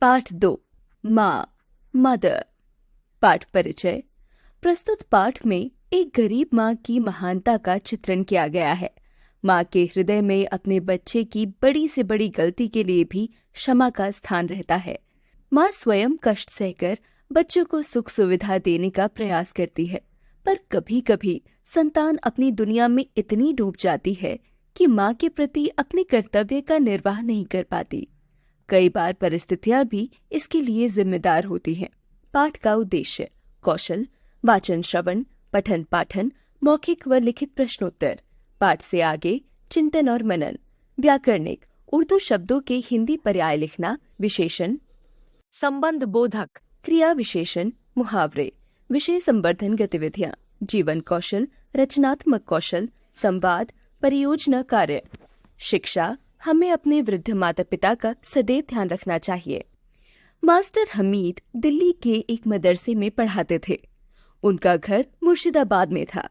पाठ 2 माँ मदर। पाठ परिचय। प्रस्तुत पाठ में एक गरीब माँ की महानता का चित्रण किया गया है। माँ के हृदय में अपने बच्चे की बड़ी से बड़ी गलती के लिए भी क्षमा का स्थान रहता है। माँ स्वयं कष्ट सहकर बच्चों को सुख सुविधा देने का प्रयास करती है, पर कभी कभी संतान अपनी दुनिया में इतनी डूब जाती है कि माँ के प्रति अपने कर्तव्य का निर्वाह नहीं कर पाती। कई बार परिस्थितियां भी इसके लिए जिम्मेदार होती हैं। पाठ का उद्देश्य: कौशल, वाचन श्रवण, पठन पाठन, मौखिक व लिखित प्रश्नोत्तर। पाठ से आगे चिंतन और मनन। व्याकरणिक: उर्दू शब्दों के हिंदी पर्याय लिखना। विशेषण: संबंध बोधक। क्रिया विशेषण: मुहावरे। विषय संवर्धन गतिविधियां: जीवन कौशल, रचनात्मक कौशल, संवाद, परियोजना कार्य। शिक्षा: हमें अपने वृद्ध माता पिता का सदैव ध्यान रखना चाहिए। मास्टर हमीद दिल्ली के एक मदरसे में पढ़ाते थे। उनका घर मुर्शिदाबाद में था।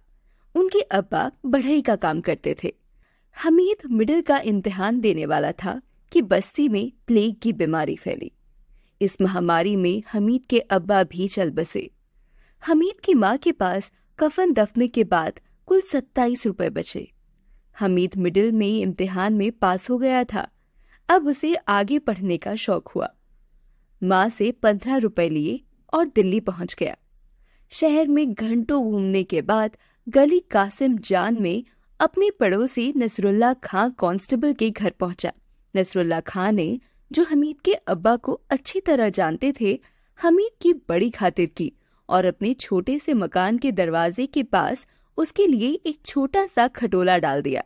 उनके अब्बा बढ़ई का काम करते थे। हमीद मिडिल का इम्तिहान देने वाला था कि बस्ती में प्लेग की बीमारी फैली। इस महामारी में हमीद के अब्बा भी चल बसे। हमीद की माँ के पास कफन दफने के बाद कुल 27 रुपए बचे। हमीद मिडिल में इम्तिहान में पास हो गया था। अब उसे आगे पढ़ने का शौक हुआ। माँ से 15 रुपए लिए और दिल्ली पहुंच गया। शहर में घंटों घूमने के बाद गली कासिम जान में अपने पड़ोसी नसरुल्ला खां कांस्टेबल के घर पहुंचा। नसरुल्ला खां ने, जो हमीद के अब्बा को अच्छी तरह जानते थे, हमीद की बड़ी खातिर की और अपने छोटे से मकान के दरवाजे के पास उसके लिए एक छोटा सा खटोला डाल दिया।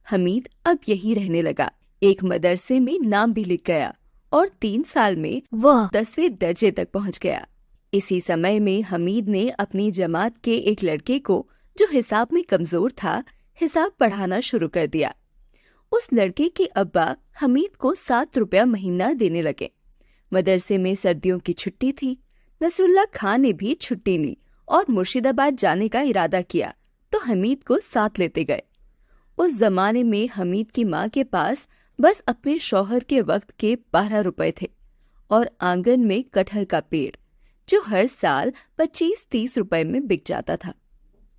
हमीद अब यही रहने लगा। एक मदरसे में नाम भी लिख गया और 3 साल में वह 10वें दर्जे तक पहुंच गया। इसी समय में हमीद ने अपनी जमात के एक लड़के को, जो हिसाब में कमजोर था, हिसाब पढ़ाना शुरू कर दिया। उस लड़के के अब्बा हमीद को 7 रुपया महीना देने लगे। मदरसे में सर्दियों की छुट्टी थी। नसरुल्ला खां ने भी छुट्टी ली और मुर्शिदाबाद जाने का इरादा किया, तो हमीद को साथ लेते गए। उस जमाने में हमीद की माँ के पास बस अपने शौहर के वक्त के 12 रुपए थे और आंगन में कटहल का पेड़, जो हर साल 25-30 रुपए में बिक जाता था।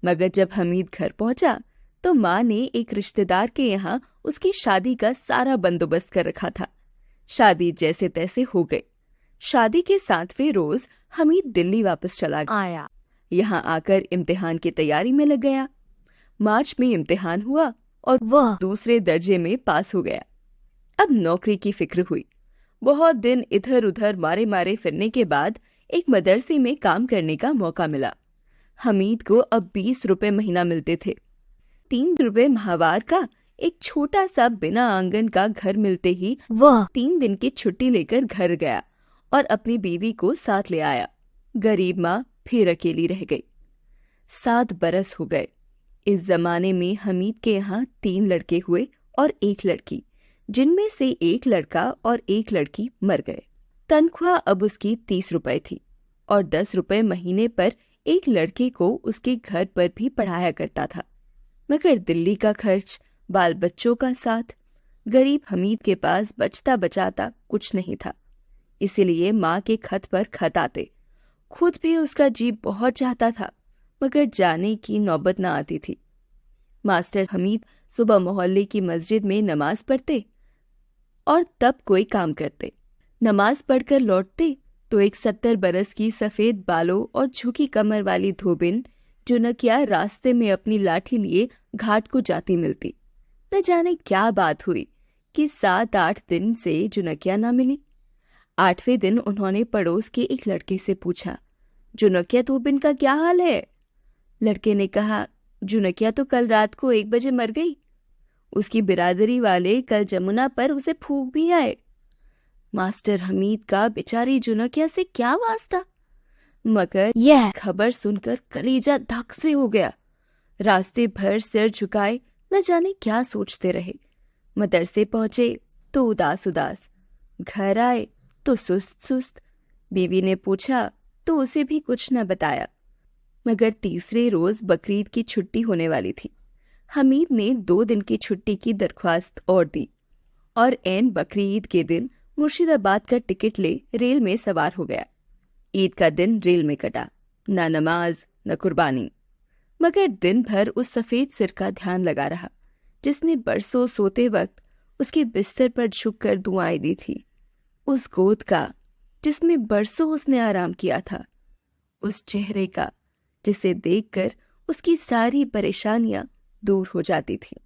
मगर जब हमीद घर पहुंचा तो माँ ने एक रिश्तेदार के यहाँ उसकी शादी का सारा बंदोबस्त कर रखा था। शादी जैसे तैसे हो गई। शादी के 7वें रोज हमीद दिल्ली वापस चला आया। यहाँ आकर इम्तिहान की तैयारी में लग गया। मार्च में इम्तिहान हुआ और वह 2 दर्जे में पास हो गया। अब नौकरी की फिक्र हुई। बहुत दिन इधर उधर मारे मारे फिरने के बाद एक मदरसे में काम करने का मौका मिला। हमीद को अब 20 रुपए महीना मिलते थे। 3 रुपए माहवार का एक छोटा सा बिना आंगन का घर मिलते ही वह 3 दिन की छुट्टी लेकर घर गया और अपनी बीवी को साथ ले आया। गरीब माँ फिर अकेली रह गई। 7 बरस हो गए। इस जमाने में हमीद के यहाँ 3 लड़के हुए और 1 लड़की, जिनमें से 1 लड़का और 1 लड़की मर गए। तनख्वाह अब उसकी 30 रुपए थी और 10 रुपए महीने पर एक लड़के को उसके घर पर भी पढ़ाया करता था। मगर दिल्ली का खर्च, बाल बच्चों का साथ, गरीब हमीद के पास बचता बचाता कुछ नहीं था। इसीलिए माँ के खत पर खत आते। खुद भी उसका जी बहुत चाहता था, मगर जाने की नौबत न आती थी। मास्टर हमीद सुबह मोहल्ले की मस्जिद में नमाज पढ़ते और तब कोई काम करते। नमाज पढ़कर लौटते तो एक 70 बरस की सफेद बालों और झुकी कमर वाली धोबिन जुनकिया रास्ते में अपनी लाठी लिए घाट को जाती मिलती। न जाने क्या बात हुई कि 7-8 दिन से जुनकिया ना मिली। 8वें दिन उन्होंने पड़ोस के एक लड़के से पूछा, जुनकिया धोबिन का क्या हाल है? लड़के ने कहा, जुनकिया तो कल रात को 1 बजे मर गई। उसकी बिरादरी वाले कल जमुना पर उसे फूंक भी आए। मास्टर हमीद का बेचारी जुनकिया से क्या वास्ता, मगर यह खबर सुनकर कलेजा धक से हो गया। रास्ते भर सिर झुकाए न जाने क्या सोचते रहे। मदरसे पहुंचे तो उदास उदास, घर आए तो सुस्त सुस्त। बीवी ने पूछा तो उसे भी कुछ न बताया। मगर तीसरे रोज बकरीद की छुट्टी होने वाली थी। हमीद ने 2 दिन की छुट्टी की दरख्वास्त और दी और ऐन बकरीद के दिन मुर्शिदाबाद का टिकट ले रेल में सवार हो गया। ईद का दिन रेल में कटा, ना नमाज न कुर्बानी, मगर दिन भर उस सफेद सिर का ध्यान लगा रहा जिसने बरसों सोते वक्त उसके बिस्तर पर झुककर दुआएं दी थी, उस गोद का जिसमें बरसों उसने आराम किया था, उस चेहरे का जिसे देखकर उसकी सारी परेशानियां दूर हो जाती थीं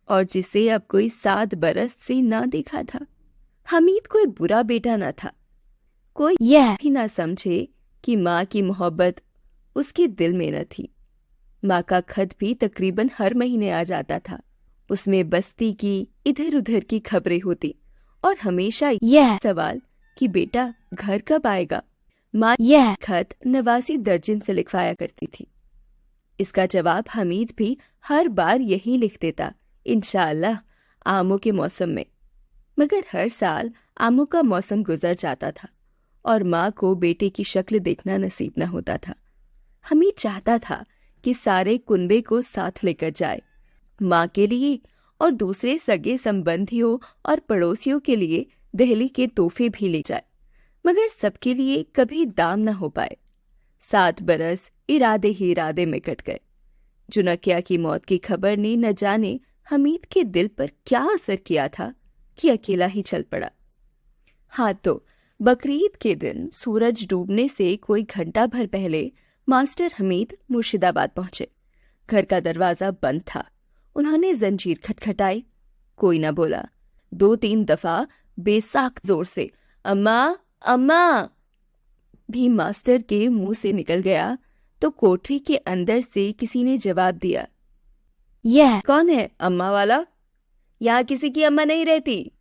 और जिसे अब कोई 7 बरस से ना देखा था। हमीद कोई बुरा बेटा न था, कोई यह भी ना समझे कि माँ की मोहब्बत उसके दिल में न थी। माँ का खत भी तकरीबन हर महीने आ जाता था। उसमें बस्ती की इधर उधर की खबरें होती और हमेशा यह सवाल कि बेटा घर कब आएगा। माँ यह खत 89 दर्जन से लिखवाया करती थी। इसका जवाब हमीद भी हर बार यही लिख देता, इंशाअल्लाह आमों के मौसम में। मगर हर साल आमों का मौसम गुजर जाता था और माँ को बेटे की शक्ल देखना नसीब न होता था। हमीद चाहता था कि सारे कुनबे को साथ लेकर जाए, माँ के लिए और दूसरे सगे संबंधियों और पड़ोसियों के लिए दिल्ली के तोहफे भी ले जाए, मगर सबके लिए कभी दाम न हो पाए। 7 बरस इरादे ही इरादे में कट गए। जुनकिया की मौत की खबर ने न जाने हमीद के दिल पर क्या असर किया था कि अकेला ही चल पड़ा। हाँ तो बकरीद के दिन सूरज डूबने से कोई घंटा भर पहले मास्टर हमीद मुर्शिदाबाद पहुंचे। घर का दरवाजा बंद था। उन्होंने जंजीर खटखटाई, कोई न बोला। 2-3 दफा बेसाख जोर से अम्मा अम्मा भी मास्टर के मुंह से निकल गया तो कोठरी के अंदर से किसी ने जवाब दिया, यह कौन है अम्मा वाला? यहाँ किसी की अम्मा नहीं रहती।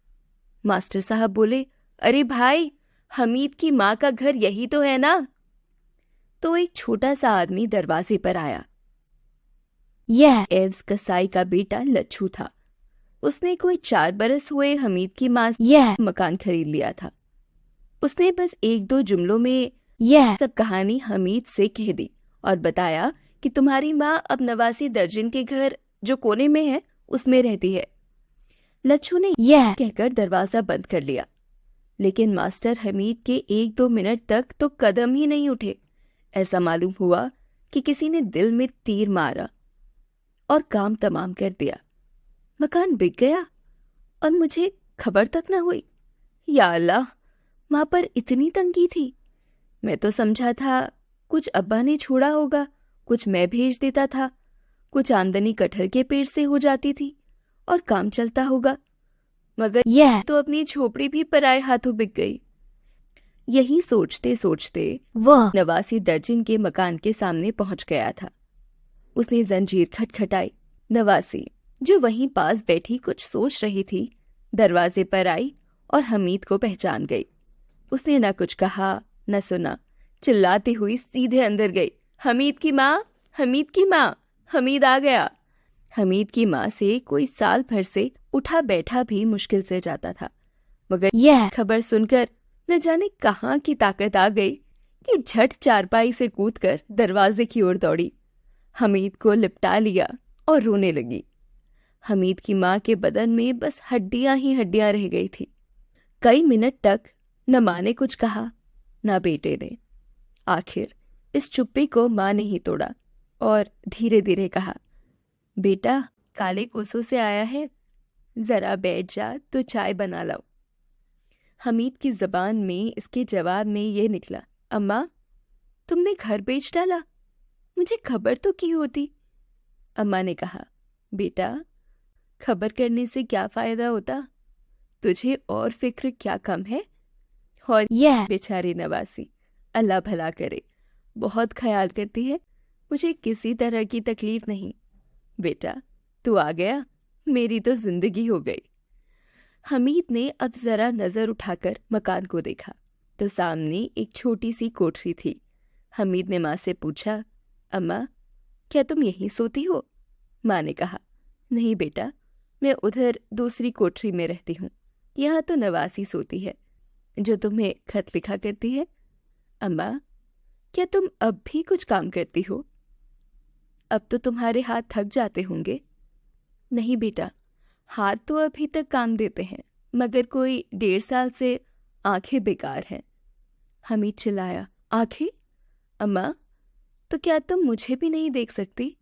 मास्टर साहब बोले, अरे भाई हमीद की माँ का घर यही तो है ना। तो एक छोटा सा आदमी दरवाजे पर आया। यह एव्स कसाई का बेटा लच्छू था। उसने कोई 4 बरस हुए हमीद की माँ से यह मकान खरीद लिया था। उसने बस 1-2 जुमलों में यह सब कहानी हमीद से कह दी और बताया कि तुम्हारी माँ अब 89 दर्जन के घर जो कोने में है उसमें रहती है। लच्छू ने यह कहकर दरवाजा बंद कर लिया, लेकिन मास्टर हमीद के 1-2 मिनट तक तो कदम ही नहीं उठे। ऐसा मालूम हुआ कि किसी ने दिल में तीर मारा और काम तमाम कर दिया। मकान बिक गया और मुझे खबर तक न हुई। या अल्लाह, माँ पर इतनी तंगी थी। मैं तो समझा था कुछ अब्बा ने छोड़ा होगा, कुछ मैं भेज देता था, कुछ आमदनी कटहल के पेड़ से हो जाती थी और काम चलता होगा, मगर यह तो अपनी झोपड़ी भी पराए हाथों बिक गई। यही सोचते सोचते वह 89 दर्जन के मकान के सामने पहुंच गया था। उसने जंजीर खटखटाई। 89 जो वहीं पास बैठी कुछ सोच रही थी, दरवाजे पर आई और हमीद को पहचान गई। उसने न कुछ कहा न सुना, चिल्लाती हुई सीधे अंदर गई, हमीद की माँ, हमीद की माँ, हमीद आ गया। हमीद की माँ से कोई साल भर से उठा बैठा भी मुश्किल से जाता था, मगर यह खबर सुनकर न जाने कहाँ की ताकत आ गई कि झट चारपाई से कूदकर दरवाजे की ओर दौड़ी, हमीद को लिपटा लिया और रोने लगी। हमीद की माँ के बदन में बस हड्डियां ही हड्डियां रह गई थी। कई मिनट तक न माँ ने कुछ कहा न बेटे ने। आखिर इस चुप्पी को माँ ने ही तोड़ा और धीरे धीरे कहा, बेटा काले कोसों से आया है, जरा बैठ जा तो चाय बना लाओ। हमीद की जबान में इसके जवाब में ये निकला, अम्मा तुमने घर बेच डाला, मुझे खबर तो की होती। अम्मा ने कहा, बेटा खबर करने से क्या फायदा होता, तुझे और फिक्र क्या कम है। और यह बेचारी नवासी, अल्लाह भला करे, बहुत ख्याल करती है, मुझे किसी तरह की तकलीफ नहीं। बेटा तू आ गया, मेरी तो जिंदगी हो गई। हमीद ने अब जरा नजर उठाकर मकान को देखा तो सामने एक छोटी सी कोठरी थी। हमीद ने माँ से पूछा, अम्मा क्या तुम यहीं सोती हो? माँ ने कहा, नहीं बेटा, मैं उधर दूसरी कोठरी में रहती हूँ, यहाँ तो नवासी सोती है जो तुम्हें खत लिखा करती है। अम्मा क्या तुम अब भी कुछ काम करती हो? अब तो तुम्हारे हाथ थक जाते होंगे। नहीं बेटा, हाथ तो अभी तक काम देते हैं, मगर कोई 1.5 साल से आंखें बेकार हैं। हमीद चिल्लाया, आंखें? अम्मा, तो क्या तुम मुझे भी नहीं देख सकती?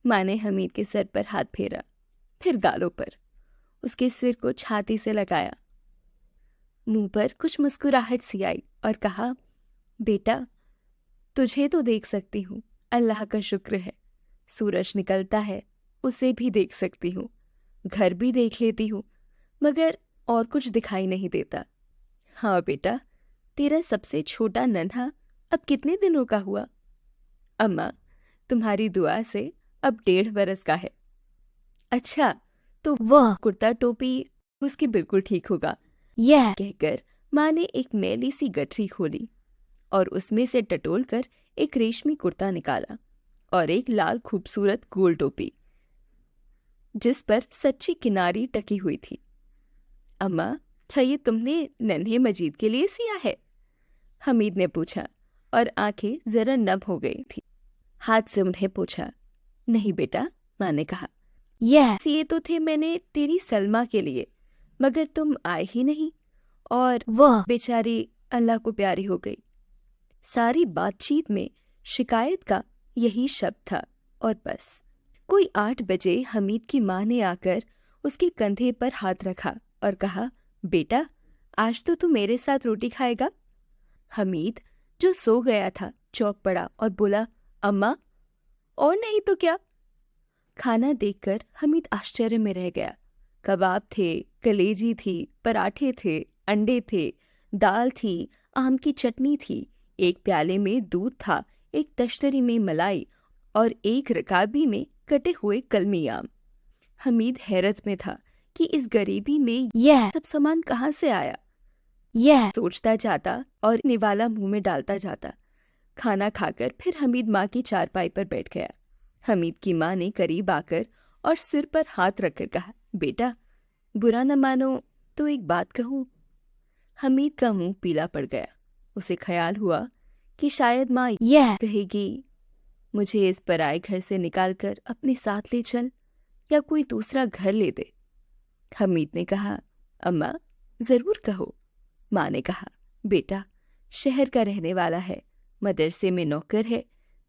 माँ ने हमीद के सर पर हाथ फेरा, फिर गालों पर, उसके सिर को छाती से लगाया। मुंह पर कुछ मुस्कुराहट सी आई और कहा, बेटा, तुझे तो देख सकती हूँ, अल्लाह का शुक्र है। सूरज निकलता है, उसे भी देख सकती हूँ, घर भी देख लेती हूँ, मगर और कुछ दिखाई नहीं देता। हाँ बेटा, तेरा सबसे छोटा नन्हा अब कितने दिनों का हुआ? अम्मा, तुम्हारी दुआ से अब 1.5 बरस का है। अच्छा, तो वह कुर्ता टोपी उसकी बिल्कुल ठीक होगा, यह कहकर माँ ने एक मैली सी गठरी खोली और उसमें से टटोल कर एक रेशमी कुर्ता निकाला और एक लाल खूबसूरत गोल टोपी जिस पर सच्ची किनारी टकी हुई थी। अम्मा, क्या ये तुमने नन्हे मजीद के लिए सिया है? हमीद ने पूछा और आंखें जरा नम हो गई थी। हाथ से उन्हें पूछा। नहीं बेटा, माँ ने कहा, यह सिए तो थे मैंने तेरी सलमा के लिए, मगर तुम आए ही नहीं और वह बेचारी अल्लाह को प्यारी हो गई। सारी बातचीत में शिकायत का यही शब्द था और बस। कोई 8 बजे हमीद की माँ ने आकर उसके कंधे पर हाथ रखा और कहा, बेटा, आज तो तू मेरे साथ रोटी खाएगा। हमीद, जो सो गया था, चौंक पड़ा और बोला, अम्मा, और नहीं तो क्या? खाना देखकर हमीद आश्चर्य में रह गया। कबाब थे, कलेजी थी, पराठे थे, अंडे थे, दाल थी, आम की चटनी थी, एक प्याले में दूध था, एक तश्तरी में मलाई और एक रकाबी में कटे हुए कलमी आम। हमीद हैरत में था कि इस गरीबी में यह सब सामान कहाँ से आया। यह सोचता जाता और निवाला मुंह में डालता जाता। खाना खाकर फिर हमीद माँ की चारपाई पर बैठ गया। हमीद की माँ ने करीब आकर और सिर पर हाथ रखकर कहा, बेटा, बुरा न मानो तो एक बात कहूँ। हमीद का मुंह पीला पड़ गया। उसे ख्याल हुआ कि शायद माँ यह कहेगी, मुझे इस पराए घर से निकालकर अपने साथ ले चल या कोई दूसरा घर ले दे। हमीद ने कहा, अम्मा, जरूर कहो। माँ ने कहा, बेटा, शहर का रहने वाला है, मदरसे में नौकर है,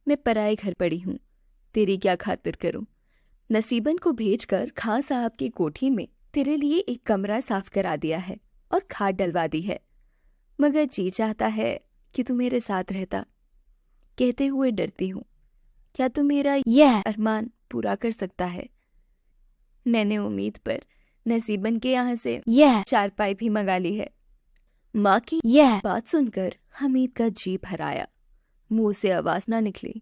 मैं पराए घर पड़ी हूँ, तेरी क्या खातिर करूँ? नसीबन को भेजकर खां साहब की कोठी में तेरे लिए एक कमरा साफ करा दिया है और खाट डलवा दी है, मगर जी चाहता है कि तू मेरे साथ रहता। कहते हुए डरती हूँ, क्या तू मेरा यह अरमान पूरा कर सकता है? मैंने उम्मीद पर नसीबन के यहाँ से यह चारपाई भी मंगा ली है। माँ की यह बात सुनकर हमीद का जी भर आया। मुंह से आवाज ना निकली।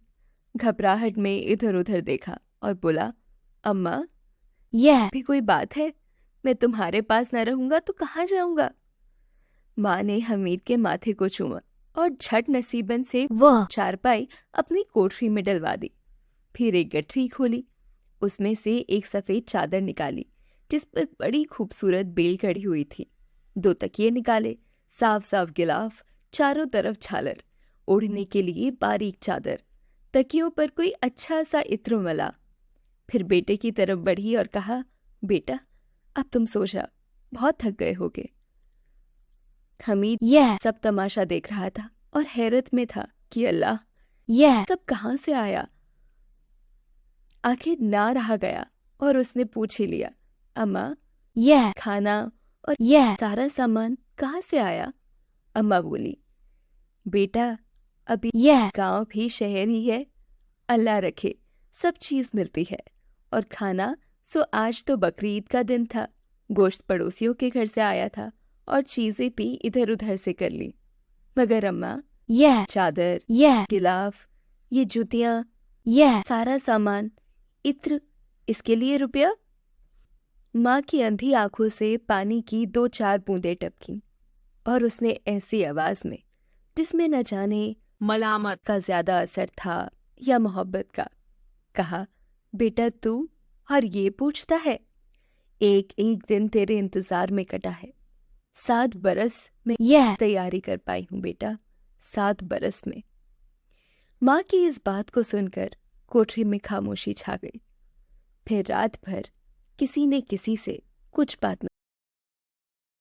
घबराहट में इधर उधर देखा और बोला, अम्मा, यह भी कोई बात है? मैं तुम्हारे पास न रहूंगा तो कहाँ जाऊंगा? माँ ने हमीद के माथे को चूमा और झट नसीबन से वह चारपाई अपनी कोठरी में डलवा दी। फिर एक गठरी खोली, उसमें से एक सफेद चादर निकाली जिस पर बड़ी खूबसूरत बेल कड़ी हुई थी। 2 तकिए निकाले, साफ साफ गिलाफ, चारों तरफ झालर, ओढ़ने के लिए बारीक चादर, तकियों पर कोई अच्छा सा इत्र मला। फिर बेटे की तरफ बढ़ी और कहा, बेटा, अब तुम सो जा, बहुत थक गए होगे। हमीद यह सब तमाशा देख रहा था और हैरत में था कि अल्लाह, यह सब कहाँ से आया। आखिर ना रहा गया और उसने पूछ ही लिया, अम्मा, यह खाना और यह सारा सामान कहाँ से आया? अम्मा बोली, बेटा, अभी यह गांव भी शहर ही है, अल्लाह रखे सब चीज मिलती है। और खाना सो आज तो बकरीद का दिन था, गोश्त पड़ोसियों के घर से आया था और चीजें भी इधर उधर से कर ली। मगर अम्मा, यह चादर, यह गिलाफ, ये जूतियां, यह सारा सामान, इत्र, इसके लिए रुपया? माँ की अंधी आंखों से पानी की 2-4 बूंदें टपकी और उसने ऐसी आवाज में, जिसमें न जाने मलामत का ज्यादा असर था या मोहब्बत का, कहा, बेटा, तू और ये पूछता है? एक एक दिन तेरे इंतजार में कटा है। 7 बरस में यह तैयारी कर पाई हूँ बेटा, 7 बरस में। माँ की इस बात को सुनकर कोठरी में खामोशी छा गई। फिर रात भर किसी ने किसी से कुछ बात